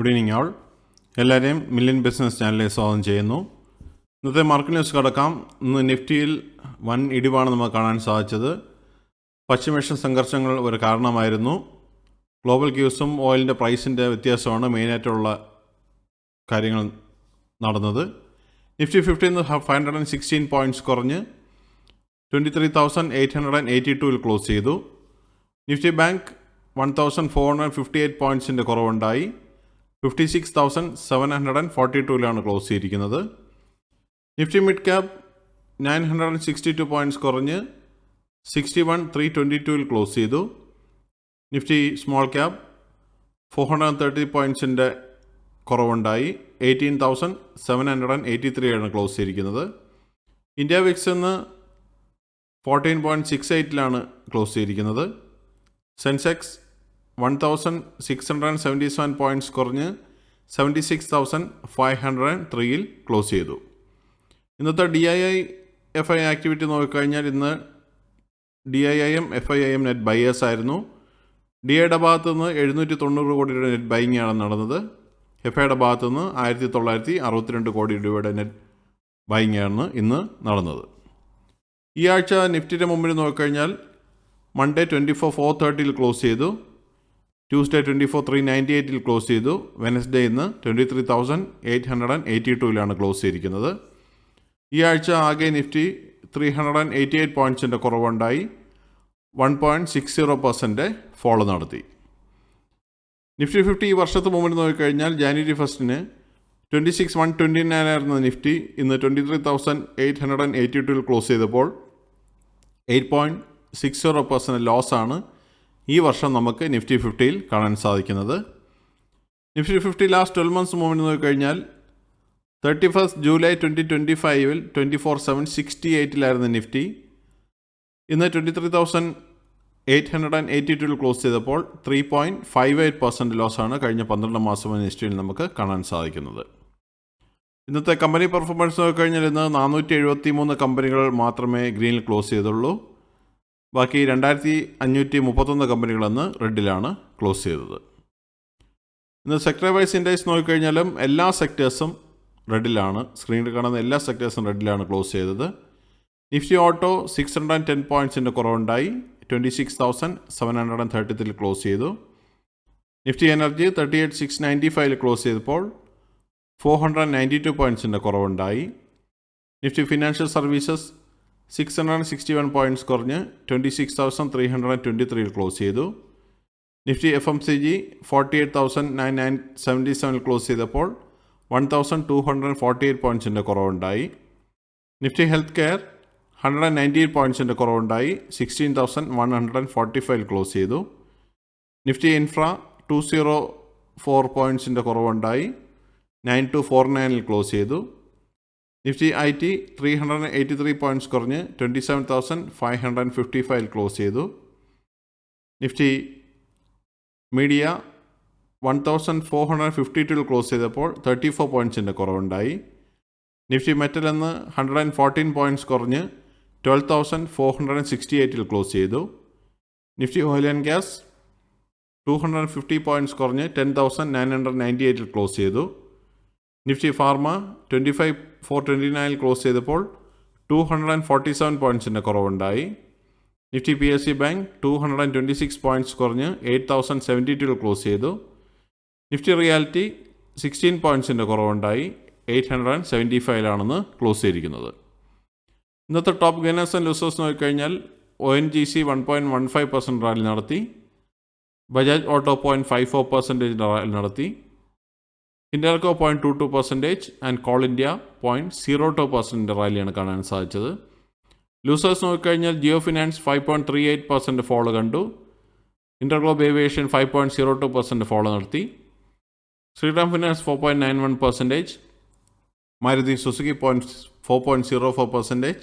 Good evening ആൾ. എല്ലാവരെയും million business ചാനലിലേക്ക് സ്വാഗതം ചെയ്യുന്നു. ഇന്നത്തെ മാർക്കറ്റ് ന്യൂസ് കടക്കാം. ഇന്ന് നിഫ്റ്റിയിൽ വൻ ഇടിവാണ് നമുക്ക് കാണാൻ സാധിച്ചത്. പശ്ചിമേഷ്യൻ സംഘർഷങ്ങൾ ഒരു കാരണമായിരുന്നു. ഗ്ലോബൽ ക്യൂസും ഓയിലിൻ്റെ പ്രൈസിൻ്റെ വ്യത്യാസമാണ് മെയിനായിട്ടുള്ള കാര്യങ്ങൾ നടന്നത്. നിഫ്റ്റി 50 516 പോയിൻറ്റ്സ് കുറഞ്ഞ് 23,882 ക്ലോസ് ചെയ്തു. നിഫ്റ്റി ബാങ്ക് 1,458 പോയിൻറ്റ്സിൻ്റെ കുറവുണ്ടായി 56,742 ക്ലോസ് ചെയ്തിരിക്കുന്നത്. നിഫ്റ്റി മിഡ് ക്യാപ് 962 പോയിൻറ്റ്സ് കുറഞ്ഞ് 61,322 ക്ലോസ് ചെയ്തു. നിഫ്റ്റി സ്മോൾ ക്യാപ് 430 പോയിൻറ്റ്സിൻ്റെ കുറവുണ്ടായി 18,783 ക്ലോസ് ചെയ്തിരിക്കുന്നത്. ഇന്ത്യ വിക്സ് ഇന്ന് 14.68 ക്ലോസ് ചെയ്തിരിക്കുന്നത്. സെൻസെക്സ് 1,677 പോയിൻറ്റ്സ് കുറഞ്ഞ് 76,503 ക്ലോസ് ചെയ്തു. ഇന്നത്തെ DII-FI ആക്ടിവിറ്റി നോക്കിക്കഴിഞ്ഞാൽ ഇന്ന് DIIM FIIM നെറ്റ് ബയേഴ്സ് ആയിരുന്നു. DIയുടെ ഭാഗത്തു നിന്ന് 790 കോടി രൂപയുടെ നെറ്റ് ബൈയിങ് ആണ് നടന്നത്. FIയുടെ ഭാഗത്തു നിന്ന് 1,962 കോടി രൂപയുടെ നെറ്റ് ബൈയിങ് ആണ് ഇന്ന് നടന്നത്. ഈ ആഴ്ച നിഫ്റ്റിയുടെ മുമ്പിൽ നോക്കിക്കഴിഞ്ഞാൽ മൺഡേ 24,430 ക്ലോസ് ചെയ്തു. ട്യൂസ്ഡേ 24,398 ക്ലോസ് ചെയ്തു. വെനസ്ഡേ ഇന്ന് 23,882 ക്ലോസ് ചെയ്തിരിക്കുന്നത്. ഈ ആഴ്ച ആകെ നിഫ്റ്റി 388 പോയിൻറ്റ്സിൻ്റെ കുറവുണ്ടായി 1.60% ഫോളോ നടത്തി. നിഫ്റ്റി 50 ഈ വർഷത്തെ മുമ്പിൽ നോക്കിക്കഴിഞ്ഞാൽ ജാനുവരി 1 26,129 ആയിരുന്ന നിഫ്റ്റി ഇന്ന് 23,882 ക്ലോസ് ചെയ്തപ്പോൾ 8.60% ലോസാണ് ഈ വർഷം നമുക്ക് നിഫ്റ്റി 50യിൽ കാണാൻ സാധിക്കുന്നത്. നിഫ്റ്റി 50 ലാസ്റ്റ് 12 മന്ത്സ് മൂവ്മെൻറ്റ് നോക്കിക്കഴിഞ്ഞാൽ 31 ജൂലൈ 2025 24,768 നിഫ്റ്റി ഇന്ന് 23,882 ക്ലോസ് ചെയ്തപ്പോൾ 3.58% ലോസാണ് കഴിഞ്ഞ 12 മാസം നിഫ്റ്റിയിൽ നമുക്ക് കാണാൻ സാധിക്കുന്നത്. ഇന്നത്തെ കമ്പനി പെർഫോമൻസ് നോക്കിക്കഴിഞ്ഞാൽ ഇന്ന് 473 കമ്പനികൾ മാത്രമേ ഗ്രീനിൽ ക്ലോസ് ചെയ്തുള്ളൂ. ബാക്കി 2,531 കമ്പനികളെന്ന് റെഡിലാണ് ക്ലോസ് ചെയ്തത്. ഇന്ന് സെക്ടർ വൈസ് ഇൻഡെക്സ് നോക്കിക്കഴിഞ്ഞാലും എല്ലാ സെക്ടേഴ്സും റെഡിലാണ്. സ്ക്രീനിൽ കാണുന്ന എല്ലാ സെക്ടേഴ്സും റെഡിലാണ് ക്ലോസ് ചെയ്തത്. നിഫ്റ്റി ഓട്ടോ 610 പോയിൻറ്റ്സിൻ്റെ കുറവുണ്ടായി 26,733 ക്ലോസ് ചെയ്തു. നിഫ്റ്റി എനർജി 38,695 ക്ലോസ് ചെയ്തപ്പോൾ 492 പോയിൻറ്റ്സിൻ്റെ കുറവുണ്ടായി. നിഫ്റ്റി ഫിനാൻഷ്യൽ സർവീസസ് 661 പോയിൻറ്റ്സ് കുറഞ്ഞ് 26,323 ക്ലോസ് ചെയ്തു. നിഫ്റ്റി FMCG 48,977 ക്ലോസ് ചെയ്തപ്പോൾ 1,248 പോയിൻറ്റ്സിൻ്റെ കുറവുണ്ടായി. നിഫ്റ്റി ഹെൽത്ത് കെയർ 198 പോയിൻറ്റ്സിൻ്റെ കുറവുണ്ടായി 16,145 ക്ലോസ് ചെയ്തു. നിഫ്റ്റി ഇൻഫ്ര 204 പോയിൻറ്റ്സിൻ്റെ കുറവുണ്ടായി 9249 ക്ലോസ് ചെയ്തു. നിഫ്റ്റി IT 383 പോയിൻറ്റ്സ് കുറഞ്ഞ് 27,555 ക്ലോസ് ചെയ്തു. നിഫ്റ്റി മീഡിയ 1,452 ക്ലോസ് ചെയ്തപ്പോൾ 34 പോയിൻറ്റ്സിൻ്റെ കുറവുണ്ടായി. നിഫ്റ്റി മെറ്റൽ എന്ന് 114 പോയിൻറ്റ്സ് കുറഞ്ഞ് 12,468 ക്ലോസ് ചെയ്തു. Nifty oil and gas 250 points കുറഞ്ഞ് 10,998 ക്ലോസ് ചെയ്തു. നിഫ്റ്റി ഫാർമ 25,429 ക്ലോസ് ചെയ്തപ്പോൾ 247 പോയിൻറ്റ്സിൻ്റെ കുറവുണ്ടായി. നിഫ്റ്റി PSU ബാങ്ക് 226 പോയിൻറ്റ്സ് കുറഞ്ഞ് 8,072 ക്ലോസ് ചെയ്തു. നിഫ്റ്റി റിയാലിറ്റി 16 പോയിൻറ്റ്സിൻ്റെ കുറവുണ്ടായി 875 ക്ലോസ് ചെയ്തിരിക്കുന്നത്. ഇന്നത്തെ ടോപ്പ് ഗെയിനേഴ്സ് ആൻഡ് ലൂസേഴ്സ് നോക്കിക്കഴിഞ്ഞാൽ ONGC 1.15% റാലി നടത്തി. ബജാജ് ഓട്ടോ 0.54% റാലി നടത്തി. ഹിൻഡാൽകോ 0.22% ആൻഡ് കോൾ ഇന്ത്യ 0.02% റാലിയാണ് കാണാൻ സാധിച്ചത്. ലൂസേഴ്സ് നോക്കിക്കഴിഞ്ഞാൽ ജിയോ ഫിനാൻസ് 5.38% ഫോളോ കണ്ടു. ഇന്റർഗ്ലോബ് ഏവിയേഷൻ 5.02% ഫോളോ നടത്തി. Shriram Finance 4.91%, Maruti Suzuki 4.04%,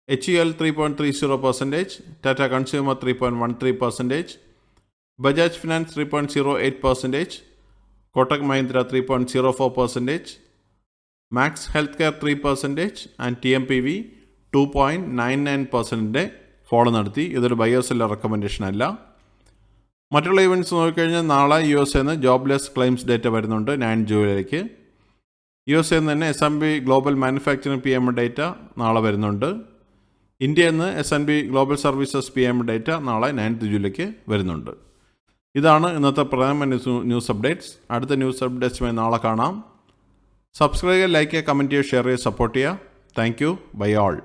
HUL 3.30%, Tata Consumer 3.13%, Bajaj Finance 3.08%, Kotak Mahindra 3.04%, Max Healthcare 3% and TMPV 2.99% fall നടത്തി. ഇതൊരു ബയേഴ്സ് സെല്ലർ റെക്കമെൻഡേഷൻ അല്ല. മറ്റുള്ള ഇവൻറ്റ്സ് നോക്കിക്കഴിഞ്ഞാൽ നാളെ US നിന്ന് ജോബ്ലെസ് ക്ലെയിംസ് ഡേറ്റ വരുന്നുണ്ട് 9 ജൂലൈക്ക്. US തന്നെ S&P global manufacturing PM data നാളെ വരുന്നുണ്ട്. ഇന്ത്യയിൽ നിന്ന് S&P global services PM data നാളെ 9 ജൂലൈക്ക് വരുന്നുണ്ട്. ഇതാണ് ഇന്നത്തെ പ്രധാന ന്യൂസ് അപ്ഡേറ്റ്സ്. അടുത്ത ന്യൂസ് അപ്ഡേറ്റ്സുമായി നാളെ കാണാം. സബ്സ്ക്രൈബ് ചെയ്യുക, ലൈക്ക് ചെയ്യുക, കമൻറ്റ് ചെയ്യുക, ഷെയർ ചെയ്യുക, സപ്പോർട്ട് ചെയ്യുക. Thank you. Bye all.